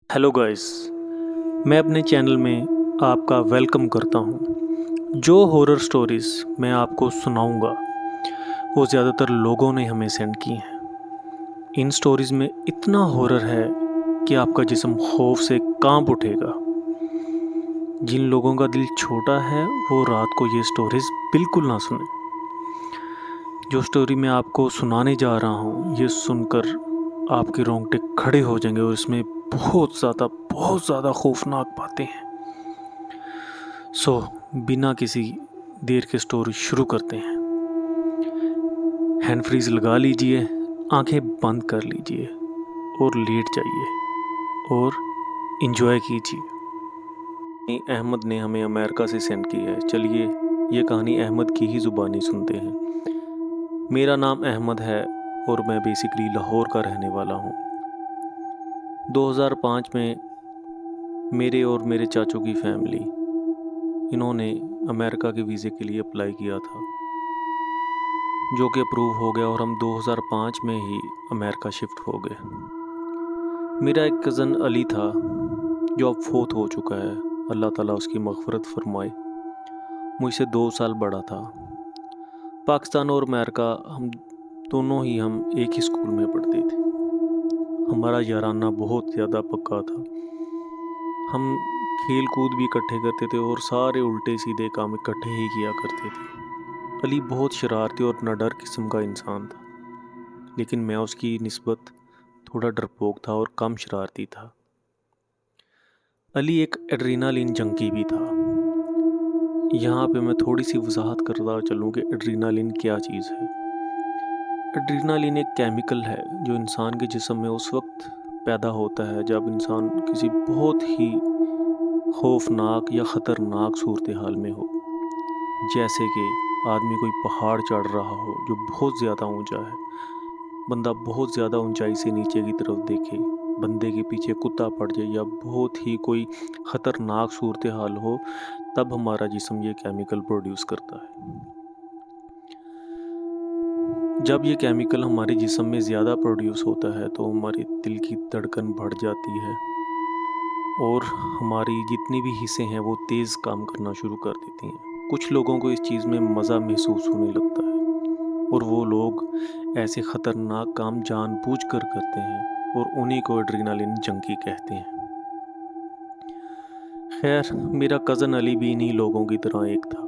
Hello guys. मैं अपने channel में आपका वेलकम करता हूँ। जो हॉरर स्टोरीज़ मैं आपको सुनाऊंगा वो ज़्यादातर लोगों ने हमें सेंड की हैं। इन स्टोरीज़ में इतना हॉरर है कि आपका जिस्म खौफ से कांप उठेगा। जिन लोगों का दिल छोटा है वो रात को ये स्टोरीज़ बिल्कुल ना सुने। जो स्टोरी मैं आपको सुनाने जा रहा हूँ ये सुनकर आपके रोंगटे खड़े हो जाएंगे और इसमें बहुत ज़्यादा खौफनाक बातें हैं। बिना किसी देर के स्टोरी शुरू करते हैं। हैंड फ्रीज लगा लीजिए, आंखें बंद कर लीजिए और लेट जाइए और इन्जॉय कीजिए। अहमद ने हमें अमेरिका से सेंड की है। चलिए ये कहानी अहमद की ही ज़ुबानी सुनते हैं। मेरा नाम अहमद है और मैं बेसिकली लाहौर का रहने वाला हूँ। 2005 में मेरे और मेरे चाचू की फैमिली इन्होंने अमेरिका के वीज़े के लिए अप्लाई किया था, जो कि अप्रूव हो गया और हम 2005 में ही अमेरिका शिफ्ट हो गए। मेरा एक कज़न अली था जो अब फोत हो चुका है, अल्लाह ताला उसकी मग़फ़िरत फरमाए। मुझसे 2 साल बड़ा था। पाकिस्तान और अमेरिका हम दोनों ही एक ही स्कूल में पढ़ते थे। हमारा याराना बहुत ज़्यादा पक्का था। हम खेल कूद भी इकट्ठे करते थे और सारे उल्टे सीधे काम इकट्ठे ही किया करते थे। अली बहुत शरारती और निडर किस्म का इंसान था, लेकिन मैं उसकी निस्बत थोड़ा डरपोक था और कम शरारती था। अली एक एड्रेनालिन जंकी भी था। यहाँ पे मैं थोड़ी सी वजाहत करता चलूँ कि एड्रेनालिन क्या चीज़ है। एड्रेनालिन एक केमिकल है जो इंसान के जिस्म में उस वक्त पैदा होता है जब इंसान किसी बहुत ही खौफनाक या ख़तरनाक सूरत हाल में हो। जैसे कि आदमी कोई पहाड़ चढ़ रहा हो जो बहुत ज़्यादा ऊंचा है, बंदा बहुत ज़्यादा ऊंचाई से नीचे की तरफ देखे, बंदे के पीछे कुत्ता पड़ जाए या बहुत ही कोई ख़तरनाक सूरत हाल हो, तब हमारा जिस्म ये केमिकल प्रोड्यूस करता है। जब ये केमिकल हमारे जिस्म में ज़्यादा प्रोड्यूस होता है तो हमारे दिल की धड़कन बढ़ जाती है और हमारी जितनी भी हिस्से हैं वो तेज़ काम करना शुरू कर देती हैं। कुछ लोगों को इस चीज़ में मज़ा महसूस होने लगता है और वो लोग ऐसे ख़तरनाक काम जानबूझकर करते हैं और उन्हीं को एड्रेनालिन जंकी कहते हैं। खैर, मेरा कज़न अली भी इन्हीं लोगों की तरह एक था।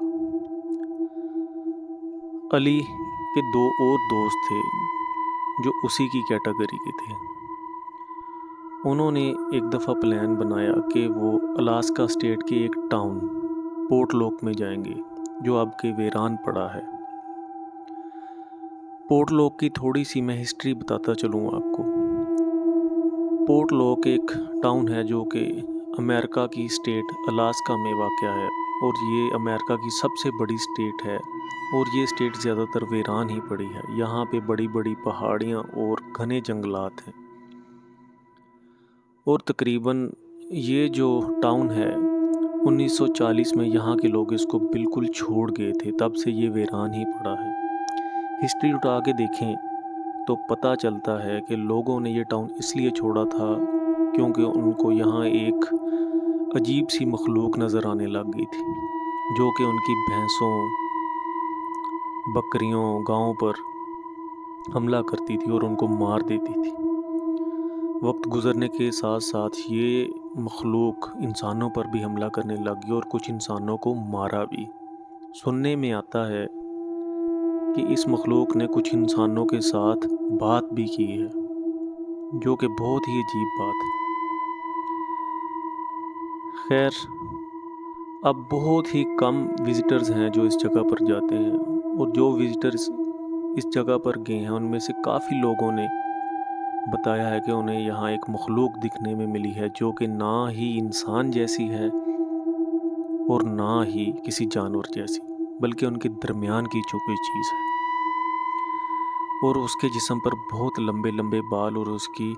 अली के 2 और दोस्त थे जो उसी की कैटेगरी के थे। उन्होंने एक दफ़ा प्लान बनाया कि वो अलास्का स्टेट के एक टाउन पोर्टलॉक में जाएंगे जो अब के वीरान पड़ा है। पोर्टलॉक की थोड़ी सी मैं हिस्ट्री बताता चलूँ आपको। पोर्टलॉक एक टाउन है जो कि अमेरिका की स्टेट अलास्का में वाक़या है और ये अमेरिका की सबसे बड़ी स्टेट है और ये स्टेट ज़्यादातर वीरान ही पड़ी है। यहाँ पे बड़ी बड़ी पहाड़ियाँ और घने जंगलात हैं और तकरीबन ये जो टाउन है 1940 में यहाँ के लोग इसको बिल्कुल छोड़ गए थे, तब से ये वीरान ही पड़ा है। हिस्ट्री उठा के देखें तो पता चलता है कि लोगों ने ये टाउन इसलिए छोड़ा था क्योंकि उनको यहाँ एक अजीब सी मखलूक नज़र आने लग गई थी जो कि उनकी भैंसों, बकरियों, गाँव पर हमला करती थी और उनको मार देती थी। वक्त गुज़रने के साथ साथ ये मखलूक इंसानों पर भी हमला करने लगी और कुछ इंसानों को मारा भी। सुनने में आता है कि इस मखलूक ने कुछ इंसानों के साथ बात भी की है, जो कि बहुत ही अजीब बात है। खैर, अब बहुत ही कम विज़िटर्स हैं जो इस जगह पर जाते हैं और जो विज़िटर्स इस जगह पर गए हैं उनमें से काफ़ी लोगों ने बताया है कि उन्हें यहाँ एक मखलूक दिखने में मिली है जो कि ना ही इंसान जैसी है और ना ही किसी जानवर जैसी, बल्कि उनके दरमियान की जो कोई चीज़ है। और उसके जिस्म पर बहुत लंबे लंबे बाल और उसकी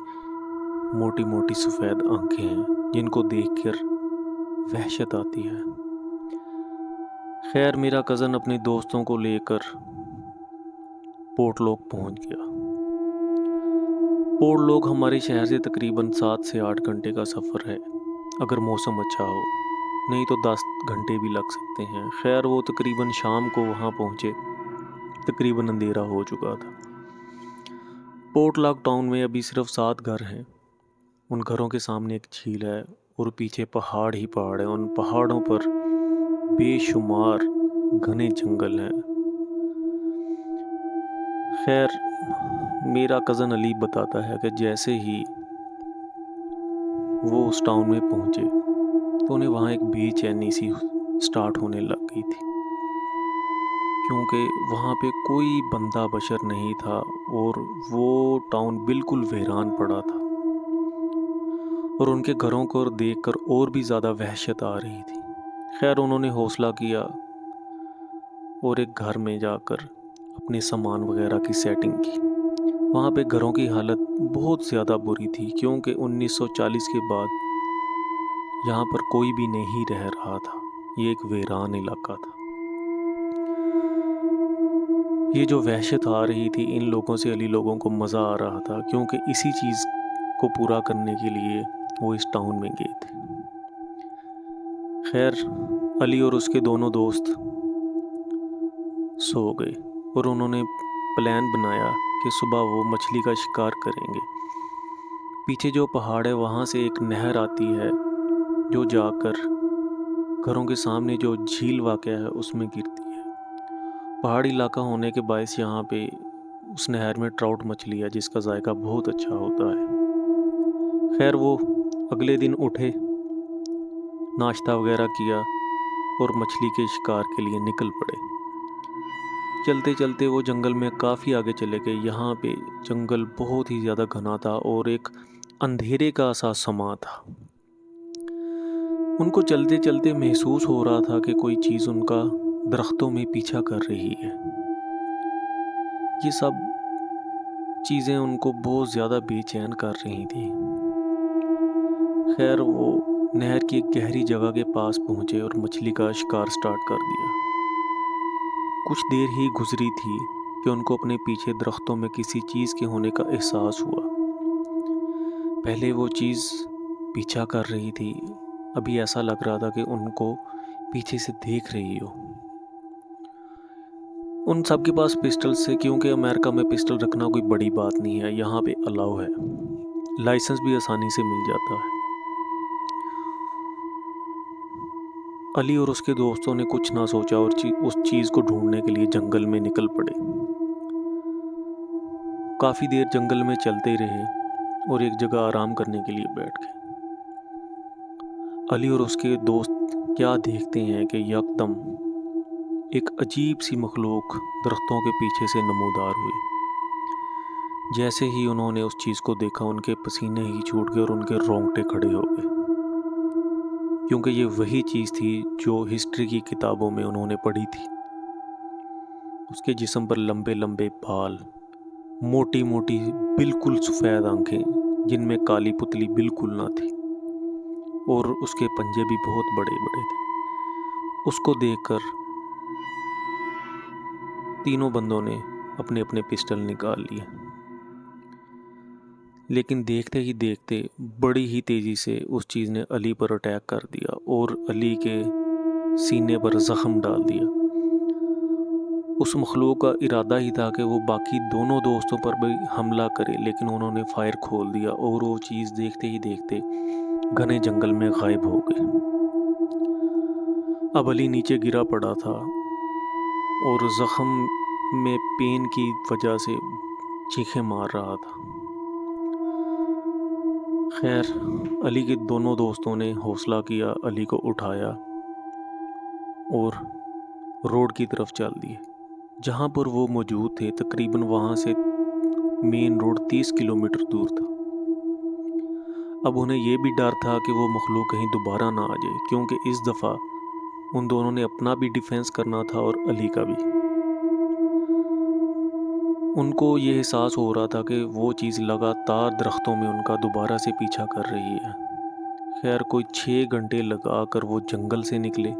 मोटी मोटी सफ़ेद आंखें हैं जिनको देखकर वहशत आती है। खैर, मेरा कज़न अपने दोस्तों को लेकर पोर्टलॉक पहुंच गया। और लोग हमारे शहर से तकरीबन 7 से 8 घंटे का सफ़र है अगर मौसम अच्छा हो, नहीं तो 10 घंटे भी लग सकते हैं। खैर वो तकरीबन शाम को वहाँ पहुँचे, तकरीबन अंधेरा हो चुका था। पोर्ट लॉक टाउन में अभी सिर्फ 7 घर हैं। उन घरों के सामने एक झील है और पीछे पहाड़ ही पहाड़ हैं। उन पहाड़ों पर बेशुमार घने जंगल हैं। खैर मेरा कज़न अली बताता है कि जैसे ही वो उस टाउन में पहुँचे तो उन्हें वहाँ एक बेचैनी सी स्टार्ट होने लग गई थी, क्योंकि वहाँ पे कोई बंदा बशर नहीं था और वो टाउन बिल्कुल वीरान पड़ा था। और उनके घरों को देखकर और भी ज़्यादा वहशत आ रही थी। खैर उन्होंने हौसला किया और एक घर में जाकर अपने सामान वगैरह की सेटिंग की। वहाँ पे घरों की हालत बहुत ज़्यादा बुरी थी, क्योंकि 1940 के बाद यहाँ पर कोई भी नहीं रह रहा था। ये एक वीरान इलाका था। ये जो वहशत आ रही थी इन लोगों से अली लोगों को मज़ा आ रहा था, क्योंकि इसी चीज़ को पूरा करने के लिए वो इस टाउन में गए थे। खैर अली और उसके दोनों दोस्त सो गए और उन्होंने प्लान बनाया कि सुबह वो मछली का शिकार करेंगे। पीछे जो पहाड़ है वहाँ से एक नहर आती है जो जाकर घरों के सामने जो झील वाक़या है उसमें गिरती है। पहाड़ी इलाका होने के बायस यहाँ पे उस नहर में ट्राउट मछली है जिसका जायका बहुत अच्छा होता है। खैर वो अगले दिन उठे, नाश्ता वगैरह किया और मछली के शिकार के लिए निकल पड़े। चलते चलते वो जंगल में काफ़ी आगे चले गए। यहाँ पे जंगल बहुत ही ज़्यादा घना था और एक अंधेरे का सा समा था। उनको चलते चलते महसूस हो रहा था कि कोई चीज़ उनका दरख्तों में पीछा कर रही है। ये सब चीज़ें उनको बहुत ज़्यादा बेचैन कर रही थी। खैर वो नहर की एक गहरी जगह के पास पहुँचे और मछली का शिकार स्टार्ट कर दिया। कुछ देर ही गुजरी थी कि उनको अपने पीछे दरख्तों में किसी चीज़ के होने का एहसास हुआ। पहले वो चीज़ पीछा कर रही थी, अभी ऐसा लग रहा था कि उनको पीछे से देख रही हो। उन सब के पास पिस्टल्स थे, क्योंकि अमेरिका में पिस्टल रखना कोई बड़ी बात नहीं है, यहाँ पे अलाउ है, लाइसेंस भी आसानी से मिल जाता है। अली और उसके दोस्तों ने कुछ ना सोचा और उस चीज़ को ढूंढने के लिए जंगल में निकल पड़े। काफ़ी देर जंगल में चलते रहे और एक जगह आराम करने के लिए बैठ गए। अली और उसके दोस्त क्या देखते हैं कि यकदम एक अजीब सी मखलूक दरख्तों के पीछे से नमूदार हुई। जैसे ही उन्होंने उस चीज़ को देखा उनके पसीने ही छूट गए और उनके रोंगटे खड़े हो गए, क्योंकि ये वही चीज़ थी जो हिस्ट्री की किताबों में उन्होंने पढ़ी थी। उसके जिस्म पर लंबे लंबे बाल, मोटी मोटी बिल्कुल सफ़ेद आंखें जिनमें काली पुतली बिल्कुल ना थी, और उसके पंजे भी बहुत बड़े बड़े थे। उसको देखकर तीनों बंदों ने अपने अपने पिस्टल निकाल लिए, लेकिन देखते ही देखते बड़ी ही तेज़ी से उस चीज़ ने अली पर अटैक कर दिया और अली के सीने पर ज़ख़म डाल दिया। उस मखलूक का इरादा ही था कि वो बाकी दोनों दोस्तों पर भी हमला करे, लेकिन उन्होंने फायर खोल दिया और वो चीज़ देखते ही देखते घने जंगल में गायब हो गई। अब अली नीचे गिरा पड़ा था और ज़ख़म में पेन की वजह से चीखें मार रहा था। खैर अली के दोनों दोस्तों ने हौसला किया, अली को उठाया और रोड की तरफ चल दिए जहाँ पर वो मौजूद थे। तकरीबन वहाँ से मेन रोड 30 किलोमीटर दूर था। अब उन्हें ये भी डर था कि वो मखलूक कहीं दोबारा ना आ जाए, क्योंकि इस दफ़ा उन दोनों ने अपना भी डिफेंस करना था और अली का भी। उनको ये एहसास हो रहा था कि वो चीज़ लगातार दरख्तों में उनका दोबारा से पीछा कर रही है। खैर कोई 6 घंटे लगा कर वो जंगल से निकले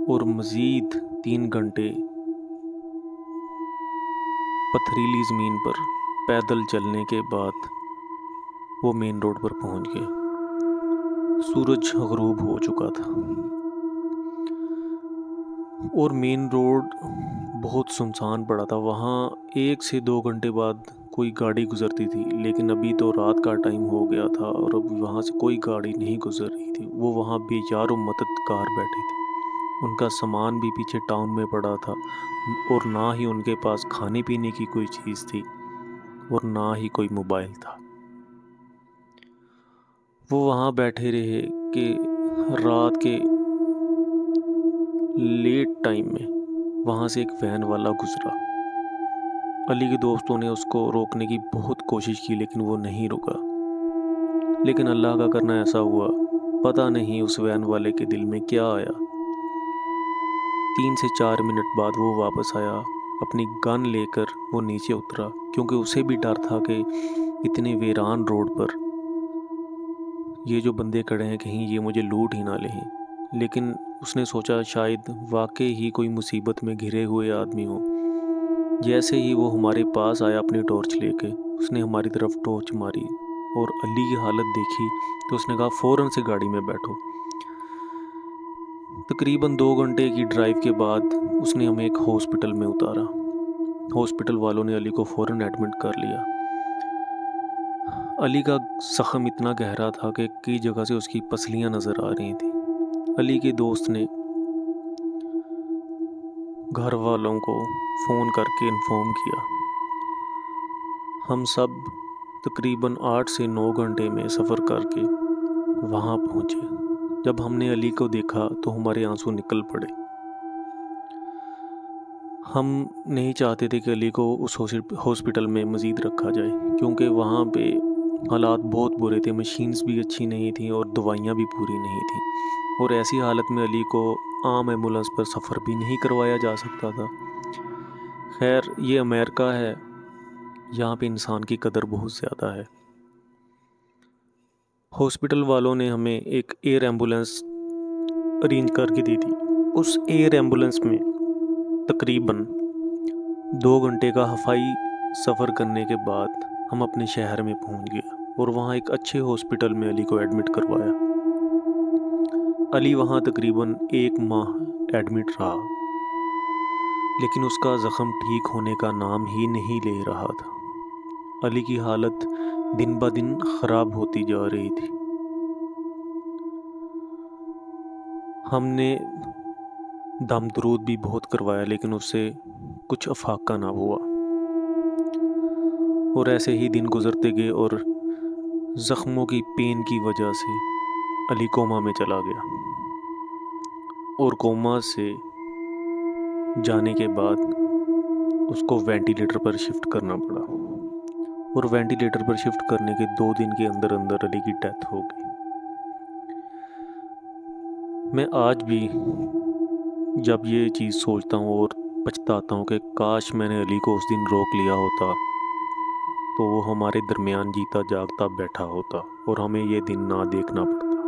और मज़ीद 3 घंटे पथरीली ज़मीन पर پیدل چلنے کے بعد وہ مین روڈ پر پہنچ گئے۔ سورج غروب ہو چکا تھا اور مین روڈ بہت سنسان پڑا تھا۔ وہاں 1 سے 2 گھنٹے بعد کوئی گاڑی گزرتی تھی، لیکن ابھی تو رات کا ٹائم ہو گیا تھا اور اب وہاں سے کوئی گاڑی نہیں گزر رہی تھی۔ وہ وہاں بے یار و مددگار بیٹھے تھے۔ ان کا سامان بھی پیچھے ٹاؤن میں پڑا تھا اور نہ ہی ان کے پاس کھانے پینے کی کوئی چیز تھی اور نہ ہی کوئی موبائل تھا۔ وہ وہاں بیٹھے رہے کہ رات کے لیٹ ٹائم میں وہاں سے ایک وین والا گزرا۔ علی کے دوستوں نے اس کو روکنے کی بہت کوشش کی لیکن وہ نہیں رکا۔ لیکن اللہ کا کرنا ایسا ہوا، پتہ نہیں اس وین والے کے دل میں کیا آیا۔ 3 سے 4 منٹ بعد وہ واپس آیا، اپنی گن لے کر وہ نیچے اترا، کیونکہ اسے بھی ڈر تھا کہ اتنے ویران روڈ پر یہ جو بندے کھڑے ہیں کہیں یہ مجھے لوٹ ہی نہ لیں۔ لیکن اس نے سوچا شاید واقعی ہی کوئی مصیبت میں گھرے ہوئے آدمی ہو۔ جیسے ہی وہ ہمارے پاس آیا اپنی ٹارچ لے کے، اس نے ہماری طرف ٹارچ ماری اور علی کی حالت دیکھی تو اس نے کہا فوراً سے گاڑی میں بیٹھو۔ تقریباً 2 گھنٹے کی ڈرائیو کے بعد اس نے ہمیں ایک ہاسپٹل میں اتارا۔ ہاسپٹل والوں نے علی کو فوراً ایڈمٹ کر لیا۔ علی کا زخم اتنا گہرا تھا کہ کئی جگہ سے اس کی پسلیاں نظر آ رہی تھیں۔ علی کے دوست نے گھر والوں کو فون کر کے انفارم کیا۔ ہم سب تقریباً 8 سے 9 گھنٹے میں سفر کر کے وہاں پہنچے۔ جب ہم نے علی کو دیکھا تو ہمارے آنسو نکل پڑے۔ ہم نہیں چاہتے تھے کہ علی کو اس ہاسپٹل میں مزید رکھا جائے، کیونکہ وہاں پہ حالات بہت برے تھے، مشینز بھی اچھی نہیں تھیں اور دوائیاں بھی پوری نہیں تھیں، اور ایسی حالت میں علی کو عام ایمبولنس پر سفر بھی نہیں کروایا جا سکتا تھا۔ خیر، یہ امریکہ ہے، یہاں پہ انسان کی قدر بہت زیادہ ہے۔ ہاسپٹل والوں نے ہمیں ایک ایئر ایمبولنس ارینج کر کے دی تھی۔ اس ایئر ایمبولنس میں تقریباً 2 گھنٹے کا ہوائی سفر کرنے کے بعد ہم اپنے شہر میں پہنچ گئے اور وہاں ایک اچھے ہاسپٹل میں علی کو ایڈمٹ کروایا۔ علی وہاں تقریباً 1 ماہ ایڈمٹ رہا، لیکن اس کا زخم ٹھیک ہونے کا نام ہی نہیں لے رہا تھا۔ علی کی حالت دن بہ دن خراب ہوتی جا رہی تھی۔ ہم نے دم درود بھی بہت کروایا لیکن اس سے کچھ افاقہ نہ ہوا، اور ایسے ہی دن گزرتے گئے اور زخموں کی پین کی وجہ سے علی کوما میں چلا گیا، اور کوما سے جانے کے بعد اس کو وینٹیلیٹر پر شفٹ کرنا پڑا، اور وینٹیلیٹر پر شفٹ کرنے کے 2 دن کے اندر اندر علی کی ڈیتھ ہو گئی۔ میں آج بھی جب یہ چیز سوچتا ہوں اور پچھتاتا ہوں کہ کاش میں نے علی کو اس دن روک لیا ہوتا تو وہ ہمارے درمیان جیتا جاگتا بیٹھا ہوتا اور ہمیں یہ دن نہ دیکھنا پڑتا۔